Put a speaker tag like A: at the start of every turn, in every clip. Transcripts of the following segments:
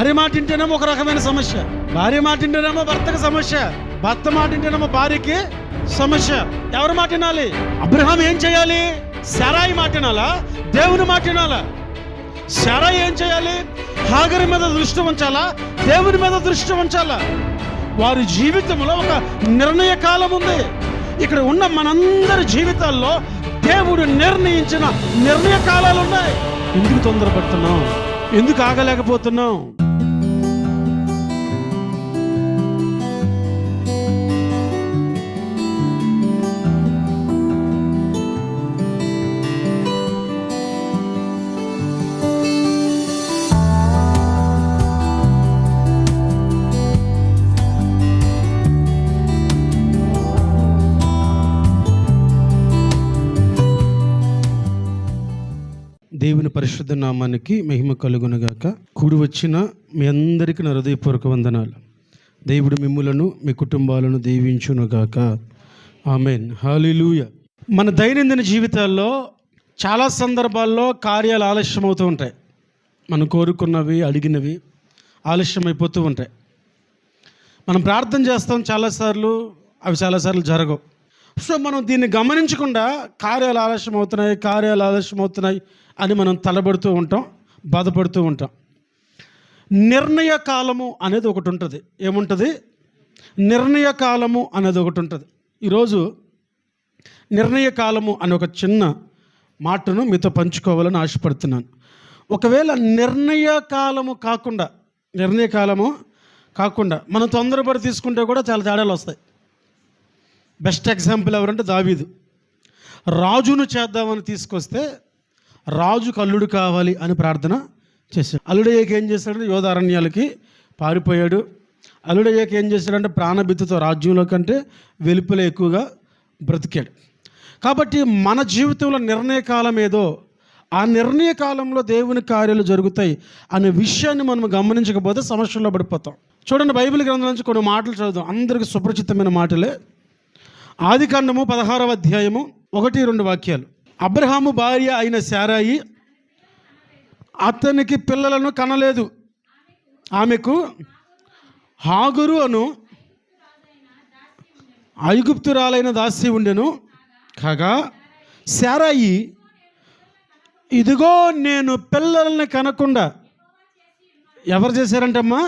A: భార్య మాట వింటేనేమో ఒక రకమైన సమస్య, భార్య మాట వింటేనేమో భర్తకి సమస్య, భర్త మాట వింటేనేమో భార్యకి సమస్య. ఎవరి మాట వినాలి? అబ్రహాం ఏం చేయాలి? శారాయి మాట వినాలా? దేవుని మాట వినాలా? శారాయి ఏం చేయాలి? హాగరు మీద దృష్టి ఉంచాలా? దేవుని మీద దృష్టి ఉంచాలా? వారి జీవితంలో ఒక నిర్ణయ కాలం ఉంది. ఇక్కడ ఉన్న మనందరి జీవితాల్లో దేవుడు నిర్ణయించిన నిర్ణయ కాలాలు ఉన్నాయి. ఎందుకు తొందరపడుతున్నాం? ఎందుకు ఆగలేకపోతున్నాం? దేవుని పరిశుద్ధ నామానికి మహిమ కలుగునుగాక. కూడి వచ్చిన మీ అందరికీ నా హృదయపూర్వక వందనాలు. దేవుడు మిమ్ములను మీ కుటుంబాలను దీవించునుగాక. ఆమేన్. హల్లెలూయా. మన దైనందిన జీవితాల్లో చాలా సందర్భాల్లో కార్యాలు ఆలస్యం అవుతూ ఉంటాయి. మనం కోరుకున్నవి, అడిగినవి ఆలస్యమైపోతూ ఉంటాయి. మనం ప్రార్థన చేస్తాం చాలాసార్లు, అవి చాలాసార్లు జరగవు. సో మనం దీన్ని గమనించకుండా కార్యాలు ఆలస్యం అవుతున్నాయి అని మనం తలబడుతూ ఉంటాం, బాధపడుతూ ఉంటాం. నిర్ణయ కాలము అనేది ఒకటి ఉంటుంది. ఏముంటుంది? నిర్ణయ కాలము అనేది ఒకటి ఉంటుంది. ఈరోజు నిర్ణయ కాలము అనే ఒక చిన్న మాటను మీతో పంచుకోవాలని ఆశపడుతున్నాను. ఒకవేళ నిర్ణయ కాలము కాకుండా మనం తొందరపడి తీసుకుంటే కూడా చాలా తేడాలు వస్తాయి. బెస్ట్ ఎగ్జాంపుల్ ఎవరంటే దావీదు. రాజును చేద్దామని తీసుకొస్తే రాజుకు అల్లుడు కావాలి అని ప్రార్థన చేశాడు. అల్లుడయ్యాక ఏం చేశాడంటే యోధ అరణ్యాలకి పారిపోయాడు. అల్లుడయ్యాక ఏం చేశాడంటే ప్రాణభిత్తితో రాజ్యంలో కంటే వెలుపల ఎక్కువగా బ్రతికాడు. కాబట్టి మన జీవితంలో నిర్ణయ కాలం ఏదో, ఆ నిర్ణయ కాలంలో దేవుని కార్యాలు జరుగుతాయి అనే విషయాన్ని మనం గమనించకపోతే సమస్యల్లో పడిపోతాం. చూడండి, బైబిల్ గ్రంథం నుంచి కొన్ని మాటలు చదువుదాం. అందరికీ సుపరిచితమైన మాటలే. ఆదికాండము 16వ అధ్యాయము 1-2 వాక్యాలు. అబ్రహాము భార్య అయిన శారాయి అతనికి పిల్లలను కనలేదు. ఆమెకు హాగరు అను ఐగుప్తురాలైన దాసి ఉండెను. కాగా శారాయి, ఇదిగో నేను పిల్లల్ని కనకుండా, ఎవరు చేశారంటమ్మా?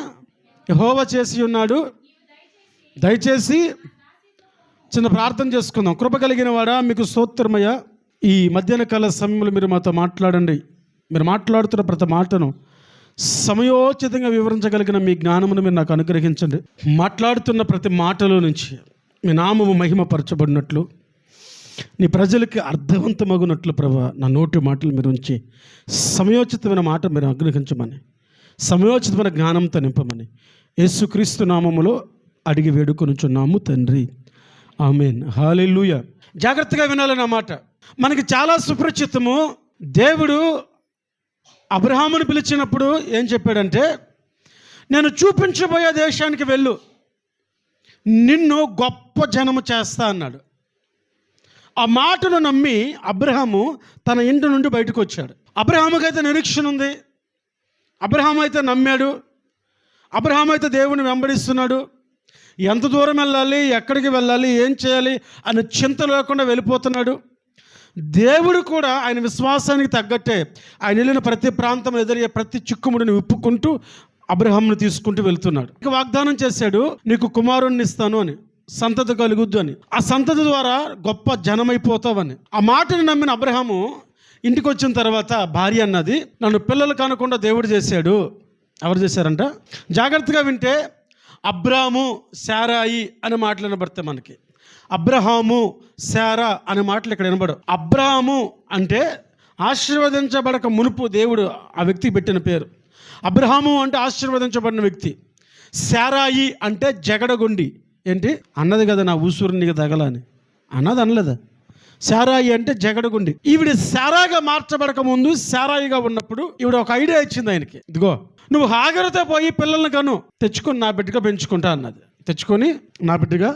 A: యెహోవా చేసి ఉన్నాడు. దయచేసి చిన్న ప్రార్థన చేసుకుందాం. కృప కలిగిన వాడా, మీకు స్తోత్రమయ్యా. ఈ మధ్యాహ్న కాల సమయంలో మీరు మాతో మాట్లాడండి. మీరు మాట్లాడుతున్న ప్రతి మాటను సమయోచితంగా వివరించగలిగిన మీ జ్ఞానమును మీరు నాకు అనుగ్రహించండి. మాట్లాడుతున్న ప్రతి మాటలో నుంచి మీ నామము మహిమపరచబడినట్లు, నీ ప్రజలకి అర్థవంతమగునట్లు ప్రభా, నా నోటి మాటలు మీరు ఉంచి సమయోచితమైన మాట మీరు అనుగ్రహించమని, సమయోచితమైన జ్ఞానంతో నింపమని యేసుక్రీస్తు నామములో అడిగి వేడుకొనుచున్నాము తండ్రి. ఆమేన్. హల్లెలూయా. జాగ్రత్తగా వినాలని ఆ మాట. మనకి చాలా సుపరిచితము. దేవుడు అబ్రహామును పిలిచినప్పుడు ఏం చెప్పాడంటే, నేను చూపించబోయే దేశానికి వెళ్ళు, నిన్ను గొప్ప జనము చేస్తా అన్నాడు. ఆ మాటను నమ్మి అబ్రహాము తన ఇంటి నుండి బయటకు వచ్చాడు. అబ్రహాముకైతే నిరీక్షణ ఉంది. అబ్రహాము అయితే నమ్మాడు. అబ్రహాము అయితే దేవుని వెంబడిస్తున్నాడు. ఎంత దూరం వెళ్ళాలి, ఎక్కడికి వెళ్ళాలి, ఏం చేయాలి అనే చింత లేకుండా వెళ్ళిపోతున్నాడు. దేవుడు కూడా ఆయన విశ్వాసానికి తగ్గట్టే ఆయన వెళ్ళిన ప్రతి ప్రాంతం ఎదురయ్యే ప్రతి చిక్కుముడిని విప్పుకుంటూ అబ్రహామును తీసుకుంటూ వెళ్తున్నాడు. ఇక వాగ్దానం చేశాడు, నీకు కుమారుణ్ణి ఇస్తాను అని, సంతతి కలుగుద్దు అని, ఆ సంతతి ద్వారా గొప్ప జనమైపోతావని. ఆ మాటను నమ్మిన అబ్రహాము ఇంటికి వచ్చిన తర్వాత భార్య అన్నది, నన్ను పిల్లలు కానకుండా దేవుడు చేశాడు. ఎవరు చేశారంట? జాగ్రత్తగా వింటే అబ్రాము, శారాయి అనే మాటలు వినబడతాయి మనకి. అబ్రహాము, శారా అనే మాటలు ఇక్కడ వినబడవు. అబ్రాము అంటే ఆశీర్వదించబడక మునుపు దేవుడు ఆ వ్యక్తికి పెట్టిన పేరు. అబ్రహాము అంటే ఆశీర్వదించబడిన వ్యక్తి. శారాయి అంటే జగడగొండి. ఏంటి అన్నది కదా, నా ఊసూరు నీకు తగలని అన్నది అనలేదా? శారాయి అంటే జగడగుండి. ఈవిడ శారాగా మార్చబడక ముందు శారాయిగా ఉన్నప్పుడు ఈవిడ ఒక ఐడియా ఇచ్చింది ఆయనకి. ఇదిగో నువ్వు హాగరుతో పోయి పిల్లల్ని కను, తెచ్చుకొని నా బిడ్డగా పెంచుకుంటా అన్నది. తెచ్చుకొని నా బిడ్డగా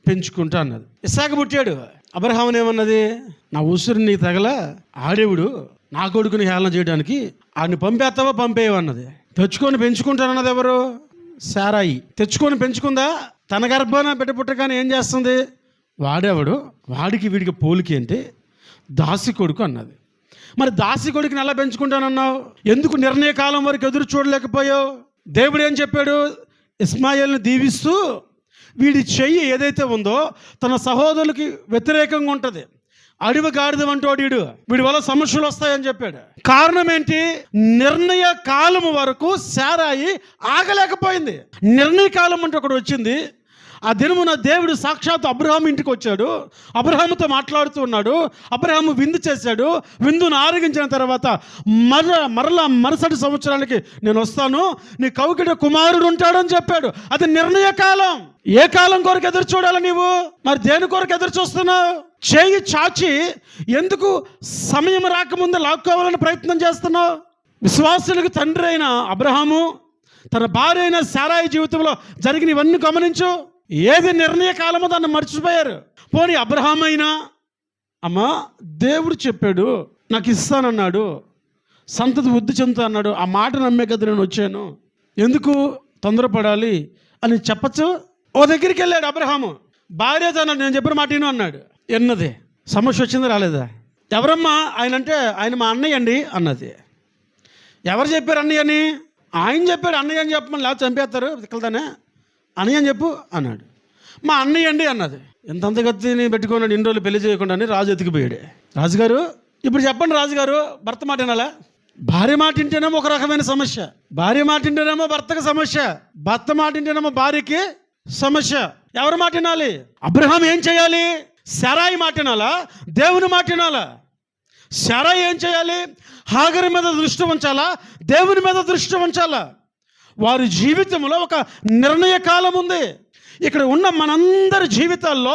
A: పెంచుకుంటా అన్నది. ఇస్సాకు పుట్టాడు. అబ్రహాముని ఏమన్నది? నా ఉసురు నీకు తగల, ఆడేవుడు నా కొడుకుని హేళన చేయడానికి ఆడిని పంపేస్తావా పంపేయవన్నది. తెచ్చుకొని పెంచుకుంటానన్నది ఎవరు? శారాయి. తెచ్చుకొని పెంచుకుందా? తన గర్భాన బిడ్డ పుట్టగానే ఏం చేస్తుంది? వాడేవాడు, వాడికి వీడికి పోలికి ఏంటి? దాసి కొడుకు అన్నది. మరి దాసి కొడుకుని ఎలా పెంచుకుంటానన్నావు? ఎందుకు నిర్ణయ కాలం వరకు ఎదురు చూడలేకపోయావు? దేవుడు ఏం చెప్పాడు? ఇస్మాయిల్ని దీవిస్తూ, వీడి చెయ్యి ఏదైతే ఉందో తన సహోదరులకి వ్యతిరేకంగా ఉంటుంది, అడవి గాడిద వంటోడు వీడి వల్ల సమస్యలు వస్తాయని చెప్పాడు. కారణం ఏంటి? నిర్ణయ కాలం వరకు శారాయి ఆగలేకపోయింది. నిర్ణయ కాలం అంటే ఒకటి వచ్చింది. ఆ దినమున దేవుడు సాక్షాత్ అబ్రహాము ఇంటికి వచ్చాడు, అబ్రహాముతో మాట్లాడుతూ ఉన్నాడు. అబ్రహాము విందు చేశాడు. విందును ఆరగించిన తర్వాత మరలా మరుసటి సంవత్సరానికి నేను వస్తాను, నీ కౌకిట కుమారుడు ఉంటాడని చెప్పాడు. అది నిర్ణయ కాలం. ఏ కాలం కొరకు ఎదురు చూడాలి నీవు? మరి దేని కొరకు ఎదురు చూస్తున్నావు? చేయి చాచి ఎందుకు సమయం రాకముందే లాక్కోవాలని ప్రయత్నం చేస్తున్నావు? విశ్వాసులకు తండ్రి అయిన అబ్రహాము తన భార్య అయిన శారాయి జీవితంలో జరిగిన ఇవన్నీ గమనించు. ఏది నిర్ణయ కాలమో దాన్ని మర్చిపోయారు. పోనీ అబ్రహాం అయినా, అమ్మా దేవుడు చెప్పాడు నాకు ఇస్తానన్నాడు, సంతతి వృద్ధి చెందుతా అన్నాడు, ఆ మాట నమ్మే కదా నేను వచ్చాను, ఎందుకు తొందరపడాలి అని చెప్పచ్చు. ఓ దగ్గరికి వెళ్ళాడు అబ్రహాము. భార్యతో అన్నాడు, నేను చెప్పిన మాట విను అన్నాడు. ఎన్నది? సమస్య వచ్చింది రాలేదా? ఎవరమ్మా ఆయన అంటే, ఆయన మా అన్నయ్య అండి అన్నది. ఎవరు చెప్పారు అన్నయ్య అని? ఆయన చెప్పాడు. అన్నయ్య అని చెప్పమని లేకపోతే చంపేస్తారు తిక్కలదానే, అన్నయ్య అని చెప్పు అన్నాడు. మా అన్నయ్య అండి అన్నది. ఎంతంత గతిని పెట్టుకున్నాడు ఇన్ని రోజులు పెళ్లి చేయకుండా అని రాజు ఎతికిపోయాడు. రాజుగారు ఇప్పుడు చెప్పండి రాజుగారు, భర్త మాట వినాలా? భార్య మాట వింటేనేమో ఒక రకమైన సమస్య, భార్య మాట వింటేనేమో భర్తకు సమస్య, భర్త మాట వింటేనేమో భార్యకి సమస్య. ఎవరి మాట వినాలి? అబ్రహాం ఏం చేయాలి? శారాయి మాట వినాలా? దేవుని మాట వినాలా? శారాయి ఏం చేయాలి? హాగరు మీద దృష్టి ఉంచాలా? దేవుని మీద దృష్టి ఉంచాలా? వారి జీవితంలో ఒక నిర్ణయ కాలం ఉంది. ఇక్కడ ఉన్న మనందరి జీవితాల్లో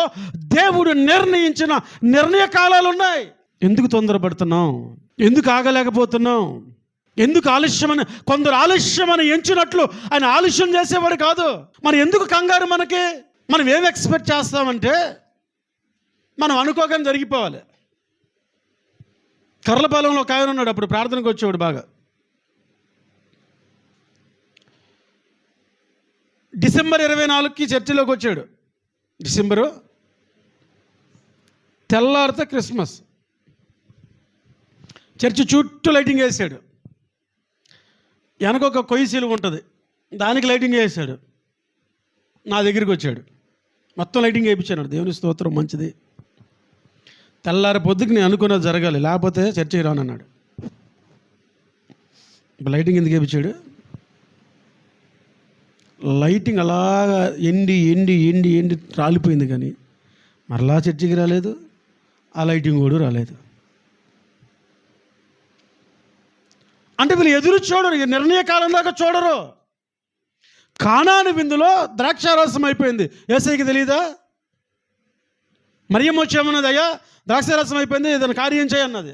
A: దేవుడు నిర్ణయించిన నిర్ణయ కాలాలు ఉన్నాయి. ఎందుకు తొందరపడుతున్నాం? ఎందుకు ఆగలేకపోతున్నాం? ఎందుకు ఆలస్యమని? కొందరు ఆలస్యమని ఎంచినట్లు ఆయన ఆలస్యం చేసేవాడు కాదు. మరి ఎందుకు కంగారు మనకి? మనం ఏం ఎక్స్పెక్ట్ చేస్తామంటే మనం అనుకోగానే జరిగిపోవాలి. కర్లపాలెంలో ఒక ఆయన ఉన్నాడు, అప్పుడు ప్రార్థనకు వచ్చేవాడు బాగా. డిసెంబర్ 24కి చర్చిలోకి వచ్చాడు. డిసెంబరు తెల్లారితే క్రిస్మస్. చర్చి చుట్టూ లైటింగ్ వేసాడు. వెనక ఒక కొయ్యి సీలువ ఉంటుంది, దానికి లైటింగ్ వేసాడు. నా దగ్గరికి వచ్చాడు, మొత్తం లైటింగ్ వేయించాడు. దేవుని స్తోత్రం, మంచిది. తెల్లారి పొద్దుకి నేను అనుకున్నది జరగాలి, లేకపోతే చర్చికి రానన్నాడు. ఇప్పుడు లైటింగ్ ఎందుకు వేయించాడు? లైటింగ్ అలాగా ఎండి ఎండి ఎండి ఎండి రాలిపోయింది, కానీ మరలా చర్చికి రాలేదు, ఆ లైటింగ్ కూడా రాలేదు. అంటే వీళ్ళు ఎదురు చూడరు, నిర్ణయ కాలం దాకా చూడరు. కానాను విందులో ద్రాక్షారసం అయిపోయింది, యేసయ్యకి తెలియదా? మరియమ్మ వచ్చేమన్నది, అయ్యా ద్రాక్షారసం అయిపోయింది, ఏదైనా కార్యం చేయన్నది.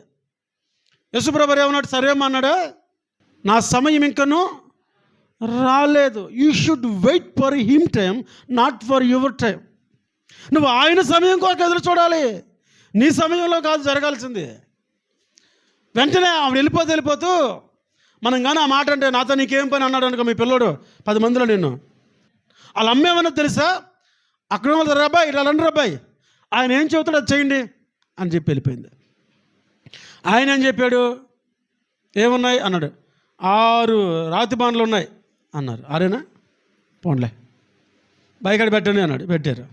A: యేసుప్రభు ఏమన్నాడు? సరేమ్మా అన్నాడా? నా సమయం ఇంకను రాలేదు. You should wait for him time, not for your time. నువ్వు ఆయన సమయం కొరకు ఎదురు చూడాలి, నీ సమయంలో కాదు జరగాల్సింది. వెంటనే ఆవిడ వెళ్ళిపోతూ మనం కానీ ఆ మాట అంటే, నాతో నీకేం పని అన్నాడు అనుకో మీ పిల్లోడు 10 మందిలో నిన్ను, వాళ్ళ అమ్మేమన్నా తెలుసా? అక్కడ వాళ్ళు రబ్బాయి ఇలా రండి రబ్బాయి, ఆయన ఏం చెబుతాడు అది చేయండి అని చెప్పి వెళ్ళిపోయింది. ఆయన ఏం చెప్పాడు? ఏమున్నాయి అన్నాడు. 6 రాతి బాండ్లు ఉన్నాయి అన్నారు. 6ఏనా? పోన్లే, బైకాడ పెట్టండి అన్నాడు. పెట్టారు.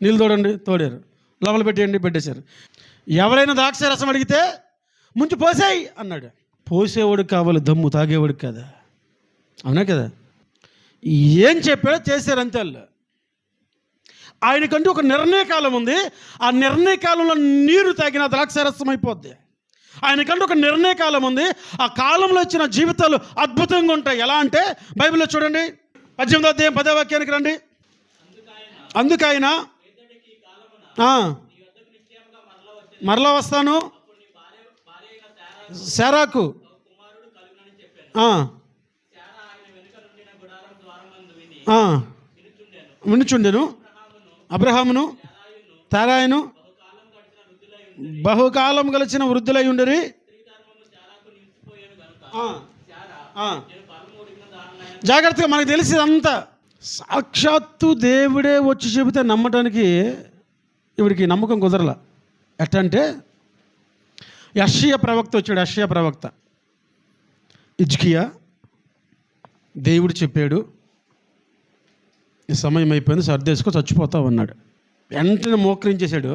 A: నీళ్ళు తోడండి, తోడారు. లోపల పెట్టేయండి, పెట్టేశారు. ఎవరైనా ద్రాక్ష రసం అడిగితే ముంచి పోసేయి అన్నాడు. పోసేవాడికి కావాలి దమ్ము, తాగేవాడికి కదా. అవునా కదా? ఏం చెప్పాడో చేశారు అంతే. వాళ్ళు ఆయనకంటూ ఒక నిర్ణయ కాలం ఉంది. ఆ నిర్ణయ కాలంలో నీరు తాగిన ద్రాక్షారసం అయిపోద్ది. ఆయనకంటూ ఒక నిర్ణయ కాలం ఉంది. ఆ కాలంలో ఇచ్చిన జీవితాలు అద్భుతంగా ఉంటాయి. ఎలా అంటే బైబిల్లో చూడండి, 18వ అధ్యాయం 10వ వాక్యానికి రండి. అందుకైన మరలా వస్తాను, శారాకు వినుచుండెను. అబ్రహామును తారాయును బహుకాలం గలిచిన వృద్ధులై ఉండరి. జాగ్రత్తగా మనకు తెలిసి అంతా సాక్షాత్తు దేవుడే వచ్చి చెబితే నమ్మటానికి ఇవిడికి నమ్మకం కుదరలా. ఎట్లా అంటే యెషయా ప్రవక్త వచ్చాడు. యెషయా ప్రవక్త, హిజ్కియా, దేవుడు చెప్పాడు ఈ సమయం అయిపోయింది, సర్దేసుకో చచ్చిపోతావు అన్నాడు. వెంటనే మోకరించేశాడు,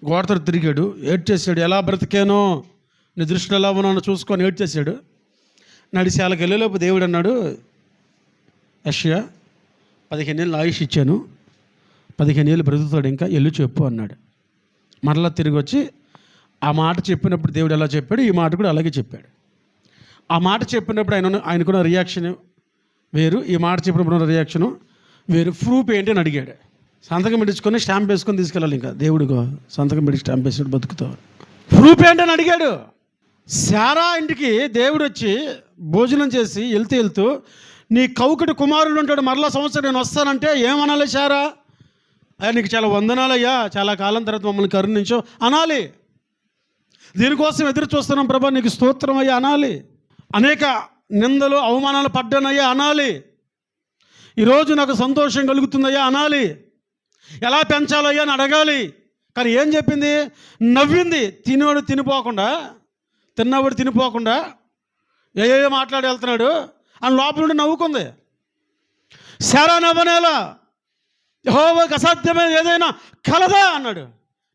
A: గోడతో తిరిగాడు, ఏడ్చేసాడు. ఎలా బ్రతికానో, నీ దృష్టిలో ఎలా ఉన్నానో చూసుకొని ఏడ్చేసాడు. నడిశాలకు వెళ్ళేలోపు దేవుడు అన్నాడు, యెషయా 15 ఏళ్ళు ఆయుష్ ఇచ్చాను, 15 ఏళ్ళు బ్రతుకుతాడు, ఇంకా ఎల్లు చెప్పు అన్నాడు. మరలా తిరిగి వచ్చి ఆ మాట చెప్పినప్పుడు దేవుడు ఎలా చెప్పాడు, ఈ మాట కూడా అలాగే చెప్పాడు. ఆ మాట చెప్పినప్పుడు ఆయనకున్న రియాక్షన్ వేరు, ఈ మాట చెప్పినప్పుడు రియాక్షను వేరు. ప్రూఫ్ ఏంటి అని అడిగాడు. సంతకం పెట్టించుకొని స్టాంప్ వేసుకొని తీసుకెళ్ళాలి. ఇంకా దేవుడిగా సంతకం పెట్టి స్టాంప్ వేసాడు, బతుకుతావు. ప్రూఫ్ ఏంటని అడిగాడు. శారా ఇంటికి దేవుడు వచ్చి భోజనం చేసి వెళ్తూ నీ కౌకటి కుమారుడు ఉంటాడు, మరలా సంవత్సరం నేను వస్తానంటే ఏమనాలి శారా? నీకు చాలా వందనాలయ్యా, చాలా కాలం తర్వాత మమ్మల్ని కరుణించావు అనాలి. దీనికోసం ఎదురు చూస్తున్నాం ప్రభా, నీకు స్తోత్రం అయ్యా అనాలి. అనేక నిందలు అవమానాలు పడ్డానయ్యా అనాలి. ఈరోజు నాకు సంతోషం కలుగుతుందయ్యా అనాలి. ఎలా పెంచాలయ్యా అని అడగాలి. కానీ ఏం చెప్పింది? నవ్వింది. తినేవాడు తినిపోకుండా, తిన్నవాడు తినిపోకుండా ఏ మాట్లాడి వెళ్తున్నాడు అని లోపల నుండి నవ్వుకుంది. శారా నవ్వనేలా, యెహోవాకు అసాధ్యమైన ఏదైనా కలదా అన్నాడు.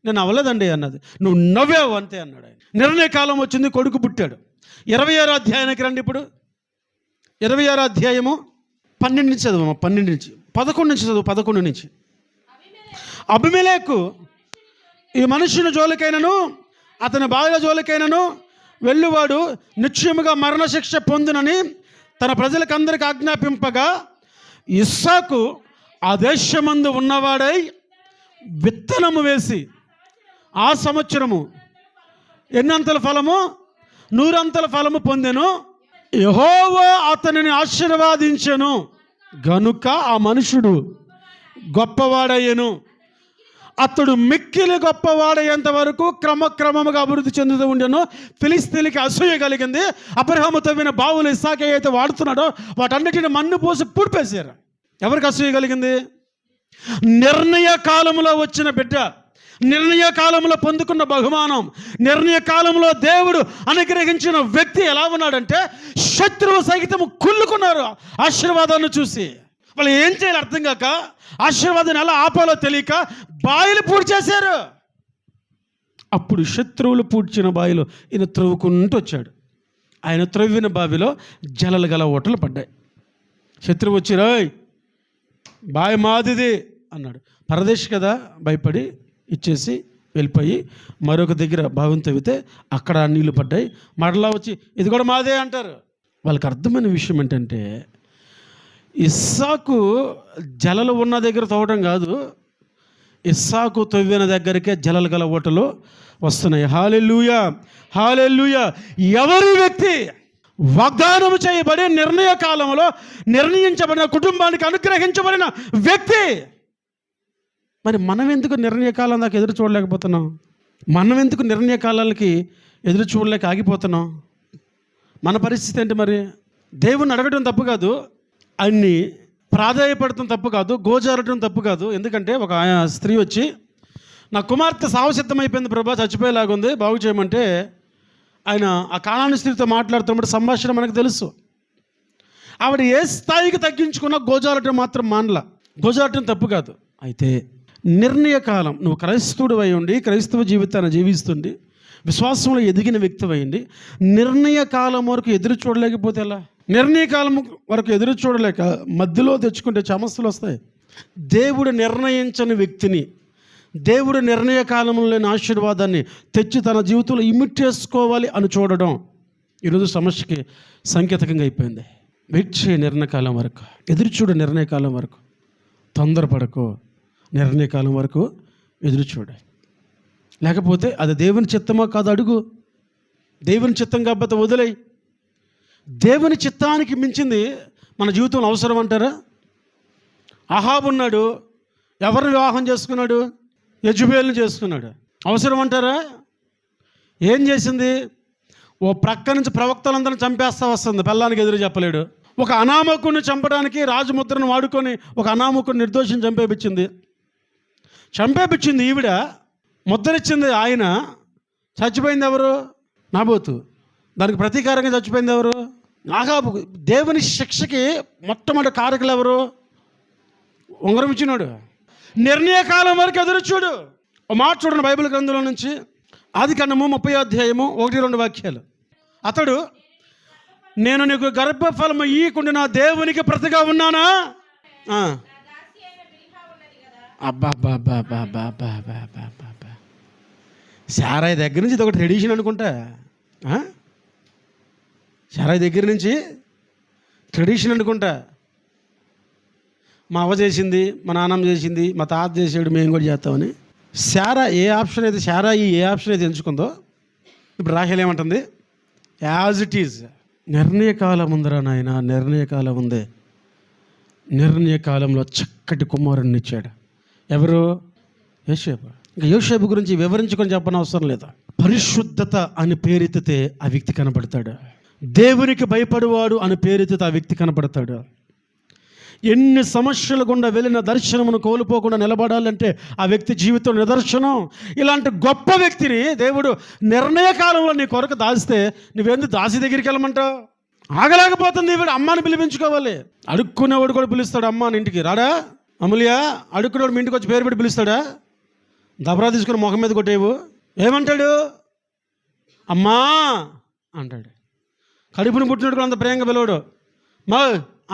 A: నేను అవ్వలేదండి అన్నది. నువ్వు నవ్వావు అంతే అన్నాడు ఆయన. నిర్ణయకాలం వచ్చింది, కొడుకు పుట్టాడు. 26వ అధ్యాయానికి రండి. ఇప్పుడు 26వ అధ్యాయము 12 నుంచి చదువు, 12 నుంచి 11 నుంచి చదువు. 11 నుంచి అబీమెలెకు ఈ మనుషుని జోలికైనను అతని భార్య జోలికైనను వెళ్ళువాడు నిశ్చయముగా మరణశిక్ష పొందునని తన ప్రజలకందరికి ఆజ్ఞాపింపగా, ఇస్సాకు ఆ దేశమందు ఉన్నవాడై విత్తనము వేసి ఆ సంవత్సరము ఎన్నంతల ఫలము? 100 ఫలము పొందెను. యెహోవా అతనిని ఆశీర్వదించెను గనుక ఆ మనుషుడు గొప్పవాడయ్యను. అతడు మిక్కిలి గొప్పవాడయ్యేంత వరకు క్రమక్రమముగా అభివృద్ధి చెందుతూ ఉండెను. ఫిలిస్తీన్లకి అసూయ కలిగింది. అబ్రహాము తవ్విన బావులు ఇస్సాకు అయితే వాడుతున్నాడో వాటన్నిటిని మన్ను పోసి పూడ్పేశారు. ఎవరికి అసూయ కలిగింది? నిర్ణయ కాలంలో వచ్చిన బిడ్డ, నిర్ణయ కాలంలో పొందుకున్న బహుమానం, నిర్ణయ కాలంలో దేవుడు అనుగ్రహించిన వ్యక్తి ఎలా ఉన్నాడంటే శత్రువు సైతము కుళ్ళుకున్నారు ఆశీర్వాదాన్ని చూసి. వాళ్ళు ఏం చేయాలి అర్థం కాక, ఆశీర్వాదాన్ని ఎలా ఆపాలో తెలియక బాయిలు పూడ్చేశారు. అప్పుడు శత్రువులు పూడ్చిన బావిలో ఈయన త్రవ్వుకుంటూ వచ్చాడు. ఆయన త్రవ్విన బావిలో జలలు గల ఓటలు పడ్డాయి. శత్రువు వచ్చి, రాయ్ బావి మాదిది అన్నాడు. పరదేశ్ కదా, భయపడి ఇచ్చేసి వెళ్ళిపోయి మరొక దగ్గర బావిని తవ్వితే అక్కడ నీళ్లు పడ్డాయి. మరలా వచ్చి ఇది కూడా మాదే అంటారు. వాళ్ళకి అర్థమైన విషయం ఏంటంటే ఇస్సాకు జలలు ఉన్న దగ్గర తవ్వడం కాదు, ఇస్సాకు తవ్విన దగ్గరికే జలలు గల ఓటలు వస్తున్నాయి. హల్లెలూయా, హల్లెలూయా. ఎవరి వ్యక్తి వాగ్దానం చేయబడి నిర్ణయ కాలంలో నిర్ణయించబడిన కుటుంబానికి అనుగ్రహించబడిన వ్యక్తి. మరి మనం ఎందుకు నిర్ణయకాలం దాకా ఎదురు చూడలేకపోతున్నాం? మనం ఎందుకు నిర్ణయకాలాలకి ఎదురు చూడలేక ఆగిపోతున్నాం? మన పరిస్థితి ఏంటి? మరి దేవుణ్ణి అడగడం తప్పు కాదు, అన్ని ప్రాధాయపడటం తప్పు కాదు, గోజారటం తప్పు కాదు. ఎందుకంటే ఒక స్త్రీ వచ్చి నా కుమార్తె సావసిద్ధం అయిపోయింది ప్రభా, చచ్చిపోయేలాగుంది, బాగు చేయమంటే ఆయన ఆ కానాని స్త్రీతో మాట్లాడుతున్నప్పుడు సంభాషణ మనకు తెలుసు. ఆవిడ ఏ స్థాయికి తగ్గించుకున్నా గోజారటం మాత్రం మానల. గోజారటం తప్పు కాదు. అయితే నిర్ణయకాలం, నువ్వు క్రైస్తవుడు అయి ఉండి క్రైస్తవ జీవితాన్ని జీవిస్తుండి విశ్వాసంలో ఎదిగిన వ్యక్తి అయ్యండి, నిర్ణయకాలం వరకు ఎదురు చూడలేకపోతే ఎలా? నిర్ణయకాలం వరకు ఎదురు చూడలేక మధ్యలో తెచ్చుకుంటే సమస్యలు వస్తాయి. దేవుడు నిర్ణయించని వ్యక్తిని, దేవుడు నిర్ణయ కాలంలో లేని ఆశీర్వాదాన్ని తెచ్చి తన జీవితంలో ఇమిట్ చేసుకోవాలి అని చూడడం ఈరోజు సమస్యకి సంకేతకంగా అయిపోయింది. వెయిట్ చేయ నిర్ణయకాలం వరకు, ఎదురు చూడు నిర్ణయకాలం వరకు, తొందరపడకు, నిర్ణయకాలం వరకు ఎదురు చూడ. లేకపోతే అది దేవుని చిత్తమో కాదు అడుగు. దేవుని చిత్తం కాకపోతే వదిలేయి. దేవుని చిత్తానికి మించింది మన జీవితంలో అవసరం అంటారా? అహాబు ఉన్నాడు, ఎవరిని వివాహం చేసుకున్నాడు? యెజబెల్ని చేసుకున్నాడు. అవసరం అంటారా? ఏం చేసింది? ఓ ప్రక్క నుంచి ప్రవక్తలందరిని చంపేస్తా వస్తుంది, పిల్లానికి ఎదురు చెప్పలేడు. ఒక అనామకుని చంపడానికి రాజముద్రను వాడుకొని ఒక అనామకుని నిర్దోషిని చంపేపించింది ఈవిడ, ముద్రనిచ్చింది ఆయన. చచ్చిపోయింది ఎవరు? నాబోతు. దానికి ప్రతీకారంగా చచ్చిపోయింది ఎవరు? ఆహాబు. దేవుని శిక్షకి మొట్టమొదటి కారకులు ఎవరు? ఉంగరం ఇచ్చినాడు. నిర్ణయ కాలం వరకు ఎదురు చూడు. ఒక మాట చూడండి బైబిల్ గ్రంథంలో నుంచి, ఆదికాండము 30వ అధ్యాయము 1-2 వాక్యాలు. అతడు, నేను నీకు గర్భఫలము ఇయ్యకుండా నా దేవునికి ప్రతిగా ఉన్నానా? అబ్బా, సారాయి దగ్గర నుంచి ఇది ఒక ట్రెడిషన్ అనుకుంటా. సారాయి దగ్గర నుంచి ట్రెడిషన్ అనుకుంటా. మా అవ్వ చేసింది, మా నాన్నమ్మ చేసింది, మా తాత చేసాడు, మేము కూడా చేస్తామని. సారాయి ఏ ఆప్షన్ అయితే ఎంచుకుందో, ఇప్పుడు రాహేల్ ఏమంటుంది? As it is. నిర్ణయకాలం ఉందిరా నాయన, నిర్ణయకాలం ఉంది. నిర్ణయకాలంలో చక్కటి కుమారుణ్ణి ఇచ్చాడు. ఎవరు? యోసేపు. ఇంకా యోసేపు గురించి వివరించుకొని చెప్పని అవసరం లేదు. పరిశుద్ధత అని పేరెత్తితే ఆ వ్యక్తి కనపడతాడు. దేవునికి భయపడేవాడు అని పేరెత్తితే ఆ వ్యక్తి కనపడతాడు. ఎన్ని సమస్యలు గుండా వెళ్ళిన దర్శనమును కోల్పోకుండా నిలబడాలంటే ఆ వ్యక్తి జీవితం నిదర్శనం. ఇలాంటి గొప్ప వ్యక్తిని దేవుడు నిర్ణయ కాలంలో నీ కొరకు దాస్తే నువ్వెందుకు దాసి దగ్గరికి వెళ్ళమంటావు? ఆగలేకపోతుంది. ఈవిడ అమ్మాని పిలిపించుకోవాలి. అడుక్కునేవాడు కూడా పిలుస్తాడు అమ్మాని ఇంటికి. రాడా అమూల్య? అడుక్కునేవాడు మీ ఇంటికి వచ్చి పేరు పెట్టి పిలుస్తాడా? దబరా తీసుకుని ముఖం మీద కొట్టేవు. ఏమంటాడు? అమ్మా అంటాడు. కడుపును పుట్టినట్టు కూడా అంత ప్రేమగా పిలవడు. మా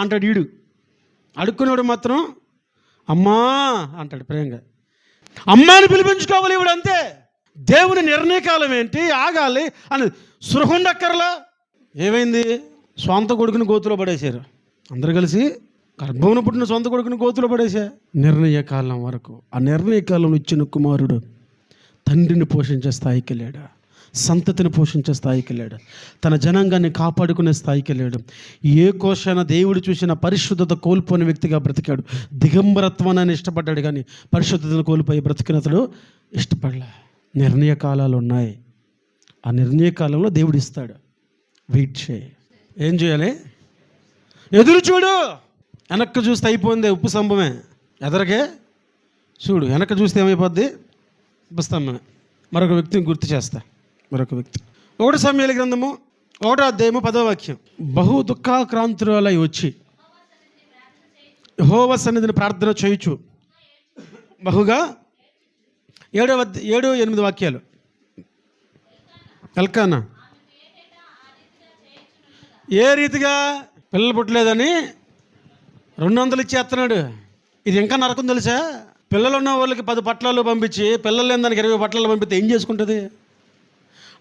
A: అంటాడు ఈడు. అడుక్కునేవాడు మాత్రం అమ్మా అంటాడు ప్రేమగా. అమ్మాని పిలిపించుకోవాలి ఈవిడ, అంతే. దేవుని నిర్ణయకాలం ఏంటి? ఆగాలి అని సృహుండక్కర్లా. ఏమైంది? సొంత కొడుకుని గోతులో పడేశారు అందరు కలిసి. గర్భంలో పుట్టిన సొంత కొడుకుని గోతులో పడేసా. నిర్ణయకాలం వరకు ఆ నిర్ణయకాలంలో ఇచ్చిన కుమారుడు తండ్రిని పోషించే స్థాయికి వెళ్ళాడు, సంతతిని పోషించే స్థాయికి వెళ్ళాడు, తన జనాంగాన్ని కాపాడుకునే స్థాయికి వెళ్ళాడు. ఏ కోశాన దేవుడు చూసిన పరిశుద్ధత కోల్పోయిన వ్యక్తిగా బ్రతికాడు. దిగంబరత్వాన్ని ఇష్టపడ్డాడు, కానీ పరిశుద్ధతను కోల్పోయి బ్రతికినతడు ఇష్టపడలే. నిర్ణయ కాలాలు ఉన్నాయి. ఆ నిర్ణయ కాలంలో దేవుడు ఇస్తాడు. వెయిట్ చేయి. ఏం చేయాలి? ఎదురు చూడు. వెనక్కి చూస్తే అయిపోయింది ఉప్పు స్తంభమే. ఎదరకే చూడు. వెనక్కి చూస్తే ఏమైపోద్ది? ఉప్పు స్తంభమే. మరొక వ్యక్తిని గుర్తు చేస్తా. మరొక వ్యక్తి 1 సమూయేలు గ్రంథము 1వ అధ్యాయము 10వ వాక్యం. బహు దుఃఖాక్రాంతురాలై వచ్చి యెహోవా సన్నిధిని ప్రార్థన చేయుచు బహుగా 7-8 వాక్యాలు. ఎల్కానా ఏ రీతిగా? పిల్లలు పుట్టలేదని 200 ఇచ్చేస్తున్నాడు. ఇది ఇంకా నరకం తెలుసా? పిల్లలు ఉన్న వాళ్ళకి 10 పట్లాలు పంపించి, పిల్లలు లేని దానికి 20 పట్లాలు పంపిస్తే ఏం చేసుకుంటుంది?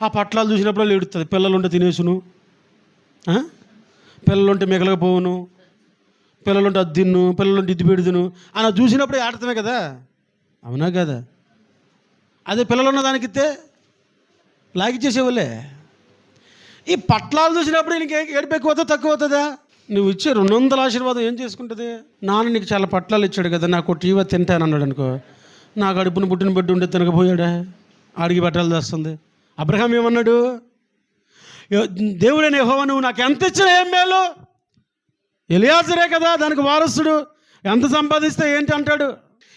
A: ఆ పట్లాలు చూసినప్పుడు ఏడుస్తుంది. పిల్లలుంటే తినేసును, పిల్లలుంటే మిగలకపోవును, పిల్లలుంటే అది తిన్ను, పిల్లలుంటే ఇది పెడుదును అని చూసినప్పుడు ఆడతామే కదా. అవునా కదా? అదే పిల్లలు ఉన్న దానికి ఇస్తే లాగిచ్చేసేవాళ్ళే. ఈ పట్లాలు చూసినప్పుడు నీకు ఏడుపు ఎక్కువ అవుతుందా తక్కువ అవుతుందా? నువ్వు ఇచ్చే 200 ఆశీర్వాదం ఏం చేసుకుంటుంది? నాన్న నీకు చాలా పట్లాలు ఇచ్చాడు కదా, నాకు టీవీ తింటాను అన్నాడు అనుకో, నా కడుపును పుట్టిన బిడ్డ ఉండే తినకపోయాడా? ఆడికి పట్టాలు తెస్తుంది. అబ్రహాం ఏమన్నాడు? దేవుడైన యెహోవా నువ్వు నాకు ఎంత ఇచ్చినా ఏం మేలు? ఎలియాజరే కదా దానికి వారసుడు, ఎంత సంపాదిస్తే ఏంటి అంటాడు.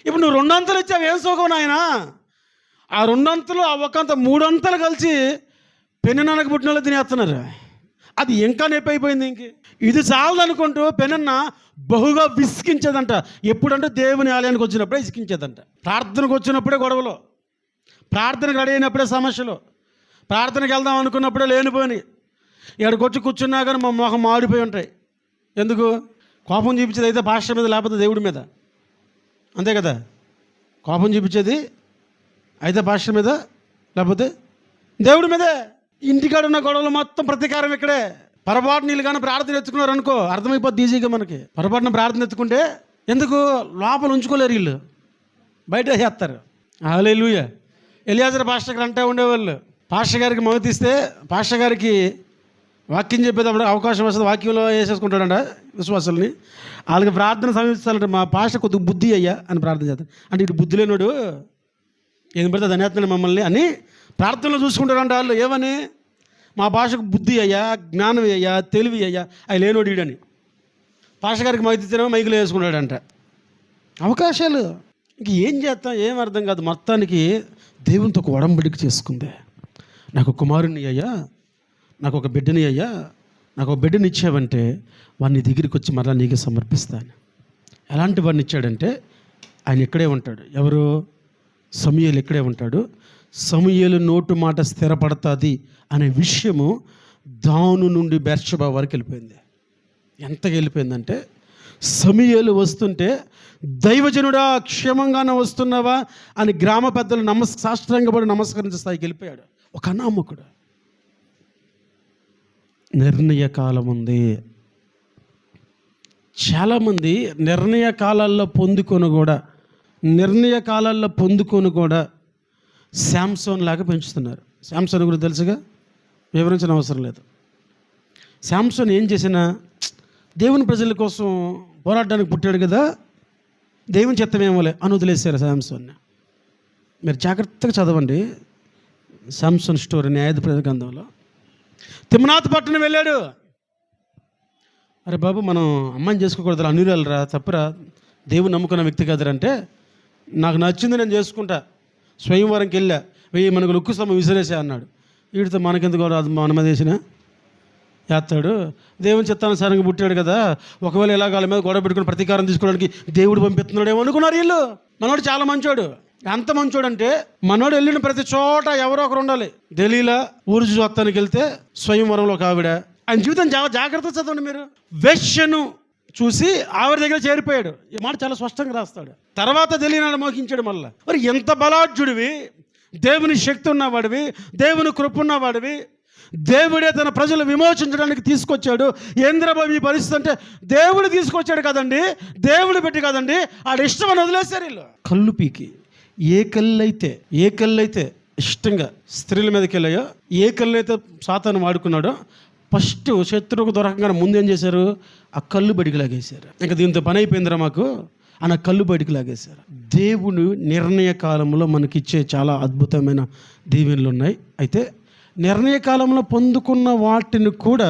A: ఇప్పుడు నువ్వు 200 ఇచ్చావు, ఏం సుఖం నాయన? ఆ 200 ఆ ఒకంత 300 కలిసి పెన్నెనకు పుట్టిన వాళ్ళు తినేస్తున్నారు. అది ఇంకా నొప్పి అయిపోయింది. ఇంక ఇది చాలదనుకుంటూ పెనన్న బహుగా విసికించేదంట. ఎప్పుడంటే దేవుని ఆలయానికి వచ్చినప్పుడే విసికించేదంట. ప్రార్థనకు వచ్చినప్పుడే గొడవలు, ప్రార్థనకు రెడీ అయినప్పుడే సమస్యలు, ప్రార్థనకు వెళ్దాం అనుకున్నప్పుడే లేనిపోయి. ఇక్కడికి వచ్చి కూర్చున్నా కానీ మా మొహం మాడిపోయి ఉంటాయి. ఎందుకు? కోపం చూపించేది అయితే పాస్టర్ మీద, లేకపోతే దేవుడి మీద. అంతే కదా? కోపం చూపించేది అయితే పాస్టర్ మీద, లేకపోతే దేవుడి మీదే. ఇంటికాడ ఉన్న గొడవలు మొత్తం ప్రతీకారం ఇక్కడే. పొరపాటు నీళ్ళు కానీ ప్రార్థన ఎత్తుకున్నారు అనుకో, అర్థమైపోద్ది ఈజీగా మనకి. పొరపాటున ప్రార్థన ఎత్తుకుంటే ఎందుకు లోపల ఉంచుకోలేరు, వీళ్ళు బయట చేస్తారు. హల్లెలూయా. ఎలియాజర్ పాస్టర్ గారు అంటూ ఉండేవాళ్ళు, పాస్టర్ గారికి మగతిస్తే పాస్టర్ గారికి వాక్యం చెప్పేటప్పుడు అవకాశం వస్తుంది, వాక్యంలో వేసేసుకుంటాడంట విశ్వాసాలని. వాళ్ళకి ప్రార్థన సమీపిస్తారంటే మా పాస్టర్ కొద్దిగా బుద్ధి అయ్యా అని ప్రార్థన చేస్తాను. అంటే ఇటు బుద్ధి లేనోడు ఏం పడితే ధన్యత్నాడు మమ్మల్ని అని ప్రార్థనలో చూసుకుంటారంట వాళ్ళు. ఏమని? మా భాషకు బుద్ధి అయ్యా, జ్ఞానం అయ్యా, తెలివి అయ్యా, అవి లేనోడు ఈడని. పాస్టర్ గారికి మైకు మైకులో వేసుకున్నాడంట. అవకాశాలు ఇంక ఏం చేస్తాం, ఏం అర్థం కాదు. మొత్తానికి దేవునితో ఒక ఒడంబడిక చేసుకుంది. నాకు కుమారుని అయ్యా, నాకు ఒక బిడ్డని అయ్యా, నాకు ఒక బిడ్డని ఇచ్చావంటే వాడిని దగ్గరికి వచ్చి మరలా నీకే సమర్పిస్తాను. ఎలాంటి వాడిని ఇచ్చాడంటే ఆయన ఇక్కడే ఉంటాడు. ఎవరు? సమూయేలు ఇక్కడే ఉంటాడు. సమూయేలు నోటు మాట స్థిరపడుతుంది అనే విషయము దాను నుండి బెర్షెబా వరకు వెళ్ళిపోయింది. ఎంతగా వెళ్ళిపోయిందంటే సమూయేలు వస్తుంటే దైవజనుడా క్షేమంగానే వస్తున్నావా అని గ్రామ పెద్దలు సాష్టాంగపడి నమస్కరించే స్థాయికి వెళ్ళిపోయాడు. ఒక అనామకుడు. నిర్ణయ కాలం ఉంది. చాలామంది నిర్ణయ కాలాల్లో పొందుకొని కూడా శాంసోన్ లాగా పెంచుతున్నారు. శాంసోన్ గురించి తెలుసుగా, వివరించిన అవసరం లేదు. శాంసోన్ ఏం చేసినా దేవుని ప్రజల కోసం పోరాడడానికి పుట్టాడు కదా, దేవుని చిత్తమేమోలే అని వదిలేశారు శాంసోన్ని. మీరు జాగ్రత్తగా చదవండి శాంసోన్ స్టోరీ న్యాయాధిపతి గ్రంథంలో. తిమ్నాత్ పట్టణం వెళ్ళాడు. అరే బాబు, మనం అమ్మాయిని చేసుకోకూడదు, అన్యురాలు రా, తప్పురా, దేవుని నమ్ముకున్న వ్యక్తి కదరంటే నాకు నచ్చింది నేను చేసుకుంటా. స్వయంవరంకి వెళ్ళా, 1000 మనకు లుక్కు సమ విసిరేసా అన్నాడు. వీడితో మనకెందుకు రాదు, మన మీద వేసిన చేస్తాడు. దేవుని చిత్తానుసారంగా పుట్టాడు కదా, ఒకవేళ ఇలా వాళ్ళ మీద గొడవ పెట్టుకుని ప్రతీకారం తీసుకోవడానికి దేవుడు పంపిస్తున్నాడేమో అనుకున్నారు వీళ్ళు. మనోడు చాలా మంచోడు. ఎంత మంచోడు అంటే మనోడు వెళ్ళిన ప్రతి చోట ఎవరో ఒకరు ఉండాలి. ఢిల్లీలో ఊరు చూస్తానికి వెళ్తే స్వయంవరంలో ఒక ఆవిడ. ఆయన జీవితం జాగ్రత్త చదవండి మీరు. వేశ్యను చూసి ఆవిడ దగ్గర చేరిపోయాడు. ఈ మాట చాలా స్పష్టంగా రాస్తాడు. తర్వాత తెలియనాడు మోహించాడు. మళ్ళీ మరి ఎంత బలాఢ్యుడివి, దేవుని శక్తి ఉన్నవాడివి, దేవుని కృప ఉన్నవాడివి, దేవుడే తన ప్రజలు విమోచించడానికి తీసుకొచ్చాడు. ఏంద్రబాబు ఈ పరిస్థితి అంటే దేవుడు తీసుకొచ్చాడు కదండి, దేవుడు పెట్టి కదండి, ఆడ ఇష్టం అని వదిలేశారు వీళ్ళు. కళ్ళు పీకి ఏ కళ్ళైతే ఇష్టంగా స్త్రీల మీదకి వెళ్ళాయో, ఏ కళ్ళైతే సాతాను వాడుకున్నాడో ఫస్ట్ శత్రువుకు దొరకంగానే ముందేం చేశారు, ఆ కళ్ళు బయటికి లాగేశారు. ఇంకా దీంతో పని అయిపోయిందిరా మాకు అని కళ్ళు బయటికి లాగేశారు. దేవుడు నిర్ణయ కాలంలో మనకిచ్చే చాలా అద్భుతమైన దీవెనలు ఉన్నాయి. అయితే నిర్ణయ కాలంలో పొందుకున్న వాటిని కూడా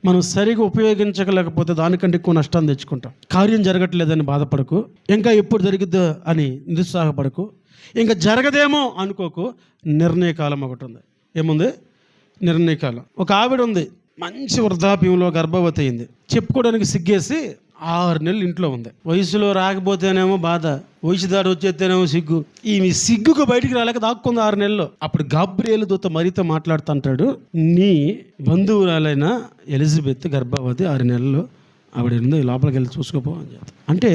A: మనం సరిగా ఉపయోగించలేకపోతే దానికంటే ఎక్కువ నష్టాన్ని తెచ్చుకుంటాం. కార్యం జరగట్లేదని బాధపడకు, ఇంకా ఎప్పుడు జరిగిద్దో అని నిరుత్సాహపడకు, ఇంకా జరగదేమో అనుకోకు. నిర్ణయ కాలం ఒకటి ఉంది. ఏముంది? నిర్ణయ కాలం. ఒక ఆవిడ ఉంది, మంచి వృద్ధాప్యంలో గర్భవతి అయింది. చెప్పుకోవడానికి సిగ్గేసి 6 నెలలు ఇంట్లో ఉంది. వయసులో రాకపోతేనేమో బాధ, వయసు దాడి వచ్చేస్తేనేమో సిగ్గు. ఈమె సిగ్గుకు బయటికి రాలేక దాక్కుంది 6 నెలల్లో. అప్పుడు గాబ్రియేలు దూత మరీతో మాట్లాడుతుంటాడు, నీ బంధువురాలైన ఎలిజబెత్ గర్భవతి 6 నెలల్లో, ఆవిడ ఏందో లోపలికి వెళ్ళి చూసుకోపో అని చెప్తాను. అంటే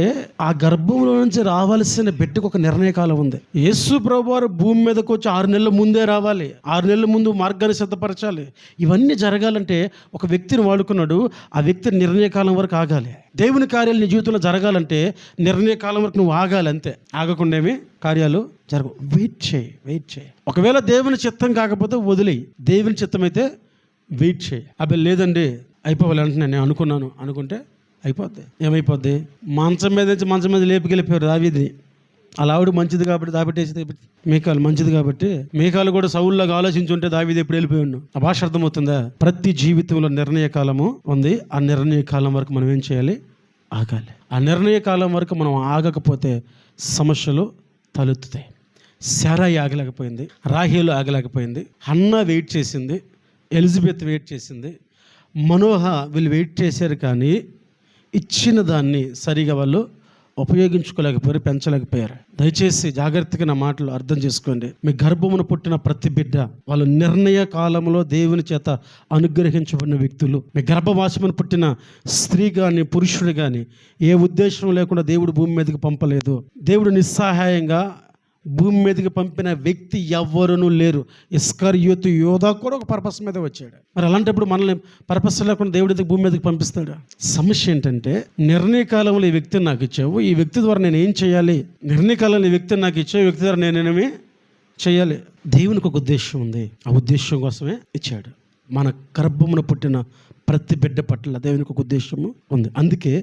A: ఆ గర్భంలో నుంచి రావాల్సిన బిడ్డకు ఒక నిర్ణయ కాలం ఉంది. యేసు ప్రభువారు భూమి మీదకి వచ్చి 6 నెలల ముందే రావాలి. 6 నెలల ముందు మార్గాన్ని సిద్ధపరచాలి. ఇవన్నీ జరగాలంటే ఒక వ్యక్తిని వాడుకున్నాడు. ఆ వ్యక్తి నిర్ణయ కాలం వరకు ఆగాలి. దేవుని కార్యాలు నీ జీవితంలో జరగాలంటే నిర్ణయ కాలం వరకు నువ్వు ఆగాలి. అంతే, ఆగకుండా ఏమి కార్యాలు జరగవు. వెయిట్ చేయి. ఒకవేళ దేవుని చిత్తం కాకపోతే వదిలేయి. దేవుని చిత్తం అయితే వెయిట్ చేయి. అబ్బాయి లేదండి అయిపోవాలి అంటే నేను అనుకుంటే అయిపోద్ది. ఏమైపోద్ది? మంచం మీద లేపుకెళ్ళిపోయారు దావీదుని. అలా ఆవిడ మంచిది కాబట్టి దాబెట్టేసి, మీకాలు మంచిది కాబట్టి మీకాలు కూడా సౌల్లాగా ఆలోచించుంటే దావీదు ఎప్పుడు వెళ్ళిపోయాడు. ఆ భాష అర్థమవుతుందా? ప్రతి జీవితంలో నిర్ణయ కాలము ఉంది. ఆ నిర్ణయ కాలం వరకు మనం ఏం చేయాలి? ఆగాలి. ఆ నిర్ణయ కాలం వరకు మనం ఆగకపోతే సమస్యలు తలెత్తుతాయి. శారాయి ఆగలేకపోయింది, రాహేలు ఆగలేకపోయింది, హన్నా వెయిట్ చేసింది, ఎలిజబెత్ వెయిట్ చేసింది, మనోహ వీళ్ళు వెయిట్ చేశారు. కానీ ఇచ్చిన దాన్ని సరిగా వాళ్ళు ఉపయోగించుకోలేకపోయారు, పెంచలేకపోయారు. దయచేసి జాగ్రత్తగా నా మాటలు అర్థం చేసుకోండి. మీ గర్భమును పుట్టిన ప్రతి బిడ్డ వాళ్ళు నిర్ణయ కాలంలో దేవుని చేత అనుగ్రహించబడిన వ్యక్తులు. మీ గర్భవాసమును పుట్టిన స్త్రీ కానీ పురుషుడు కానీ ఏ ఉద్దేశం లేకుండా దేవుడు భూమి మీదకి పంపలేదు. దేవుడు నిస్సహాయంగా భూమి మీదకి పంపిన వ్యక్తి ఎవ్వరూ లేరు. ఇస్కరియోతు యోధా కూడా ఒక పర్పస్ మీద వచ్చాడు. మరి అలాంటప్పుడు మనల్ని పర్పస్ లేకుండా దేవుడి భూమి మీదకి పంపిస్తాడు. సమస్య ఏంటంటే నిర్ణయ కాలంలో ఈ వ్యక్తిని నాకు ఇచ్చావు, ఈ వ్యక్తి ద్వారా నేను ఏం చేయాలి? నిర్ణయ కాలంలో ఈ వ్యక్తిని నాకు ఇచ్చావు, ఈ వ్యక్తి ద్వారా నేనేమి చేయాలి? దేవునికి ఒక ఉద్దేశం ఉంది. ఆ ఉద్దేశం కోసమే ఇచ్చాడు. మన గర్భమున పుట్టిన ప్రతి బిడ్డ పట్ల దేవునికి ఒక ఉద్దేశము ఉంది. అందుకే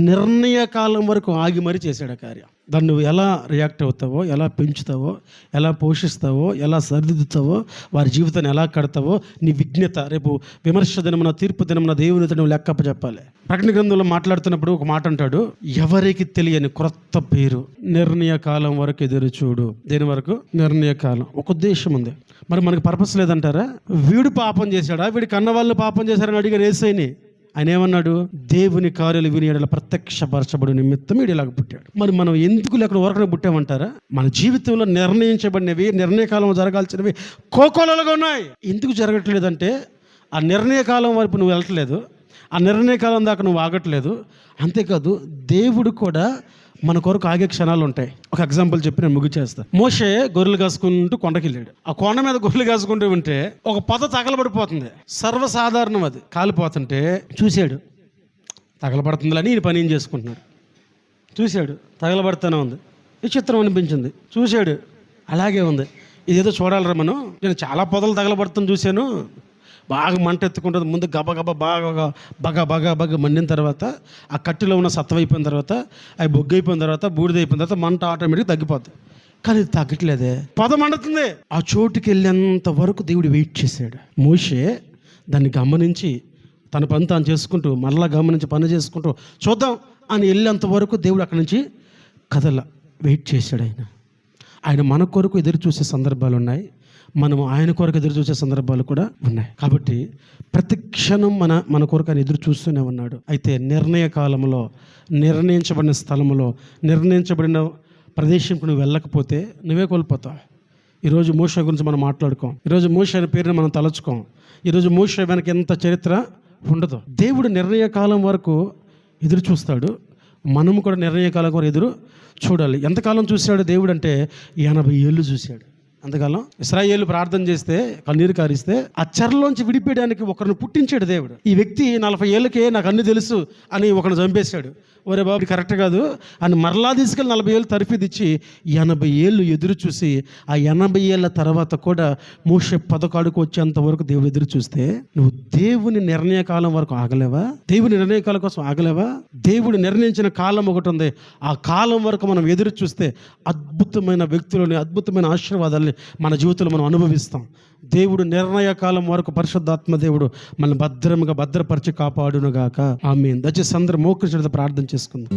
A: నిర్ణయ కాలం వరకు ఆగి మరీ చేశాడు ఆ కార్యం. దాన్ని నువ్వు ఎలా రియాక్ట్ అవుతావో, ఎలా పెంచుతావో, ఎలా పోషిస్తావో, ఎలా సరిదిద్దుతావో, వారి జీవితాన్ని ఎలా కడతావో నీ విజ్ఞత రేపు విమర్శ దినమున, తీర్పు దినమున దేవునితో నువ్వు లెక్కప్ప చెప్పాలి. ప్రకటన గ్రంథంలో మాట్లాడుతున్నప్పుడు ఒక మాట అంటాడు, ఎవరికి తెలియని క్రొత్త పేరు, నిర్ణయ కాలం వరకు ఎదురు చూడు. దేని వరకు? నిర్ణయ కాలం. ఒక ఉద్దేశం ఉంది. మరి మనకి పర్పస్ లేదంటారా? వీడు పాపం చేశాడా, వీడి కన్న వాళ్ళు పాపం చేశారని అడిగారు యేసయ్యని. ఆయన ఏమన్నాడు? దేవుని కార్యాలు విని ఎడల ప్రత్యక్షపరచబడు నిమిత్తం వీడిలాగా పుట్టాడు. మరి మనం ఎందుకు లేకుండా ఊరకనే పుట్టామంటారా? మన జీవితంలో నిర్ణయించబడినవి, నిర్ణయకాలం జరగాల్సినవి కోకోలలుగా ఉన్నాయి. ఎందుకు జరగట్లేదంటే ఆ నిర్ణయకాలం వైపు నువ్వు వెళ్ళట్లేదు, ఆ నిర్ణయకాలం దాకా నువ్వు ఆగట్లేదు. అంతేకాదు దేవుడు కూడా మన కొరకు ఆగే క్షణాలు ఉంటాయి. ఒక ఎగ్జాంపుల్ చెప్పి నేను ముగిచేస్తాను. మోషే గొర్రెలు కాసుకుంటూ కొండకి వెళ్ళాడు. ఆ కొండ మీద గొర్రెలు కాసుకుంటూ ఉంటే ఒక పొద తగలబడిపోతుంది. సర్వసాధారణం, అది కాలిపోతుంటే చూశాడు. తగలబడుతుందని ఈయన పని ఏం చేసుకుంటున్నాడు. చూశాడు, తగలబడుతూనే ఉంది. విచిత్రం అనిపించింది. చూశాడు, అలాగే ఉంది. ఇదేదో చూడాలరా మనం. నేను చాలా పొదలు తగలబడుతుంది చూశాను. బాగా మంట ఎత్తుకుంటుంది. ముందు గబగబా బాగా మండిన తర్వాత ఆ కట్టిలో ఉన్న సత్వం అయిపోయిన తర్వాత, అవి బొగ్గు అయిపోయిన తర్వాత, బూడిద అయిపోయిన తర్వాత మంట ఆటోమేటిక్గా తగ్గిపోద్ది. కానీ ఇది తగ్గట్లేదే, పొద మండుతుంది. ఆ చోటుకి వెళ్ళేంత వరకు దేవుడు వెయిట్ చేశాడు. మోషే దాన్ని గమనించి తన పని తాను చేసుకుంటూ, మరలా గమనించి పని చేసుకుంటూ చూద్దాం అని వెళ్ళేంత వరకు దేవుడు అక్కడి నుంచి వెయిట్ చేశాడు. ఆయన మన కొరకు ఎదురు చూసే సందర్భాలు ఉన్నాయి, మనము ఆయన కొరకు ఎదురు చూసే సందర్భాలు కూడా ఉన్నాయి. కాబట్టి ప్రతి క్షణం మన కొరకు ఆయన ఎదురు చూస్తూనే ఉన్నాడు. అయితే నిర్ణయ కాలంలో, నిర్ణయించబడిన స్థలంలో, నిర్ణయించబడిన ప్రదేశంకు నువ్వు వెళ్ళకపోతే నువ్వే కోల్పోతావు. ఈరోజు మోషే గురించి మనం మాట్లాడుకోం. ఈరోజు మోషే అనే పేరుని మనం తలచుకోం. ఈరోజు మోషే వెనక ఎంత చరిత్ర ఉండదు. దేవుడు నిర్ణయ కాలం వరకు ఎదురు చూస్తాడు. మనము కూడా నిర్ణయ కాలం వరకు ఎదురు చూడాలి. ఎంతకాలం చూశాడు దేవుడు అంటే 80 ఏళ్ళు చూశాడు. అంతకాలం ఇశ్రాయేలు ప్రార్థన చేస్తే, కన్నీరు కారిస్తే ఆ చెరలోంచి విడిపోయడానికి ఒకరిని పుట్టించాడు దేవుడు. ఈ వ్యక్తి 40 ఏళ్ళకే నాకు అన్ని తెలుసు అని ఒకరిని చంపేశాడు. ఒరే బాబు కరెక్ట్ కాదు అని మరలా తీసుకెళ్ళి 40 ఏళ్ళు తరఫీదిచ్చి 80 ఏళ్ళు ఎదురు చూసి, ఆ 80 ఏళ్ళ తర్వాత కూడా మోషే పదకాడుకు వచ్చేంత వరకు దేవుడు ఎదురు చూస్తే నువ్వు దేవుని నిర్ణయ కాలం వరకు ఆగలేవా? దేవుని నిర్ణయ కాలం కోసం ఆగలేవా? దేవుడు నిర్ణయించిన కాలం ఒకటి ఉంది. ఆ కాలం వరకు మనం ఎదురు చూస్తే అద్భుతమైన వ్యక్తులని, అద్భుతమైన ఆశీర్వాదాలని మన జీవితంలో మనం అనుభవిస్తాం. దేవుడు నిర్ణయ కాలం వరకు పరిశుద్ధాత్మ దేవుడు మనల్ని భద్రంగా భద్రపరిచి కాపాడునుగాక. ఆమేన్. దయచేసి అందరూ మోకరించి ప్రార్థన చేసుకుందాం.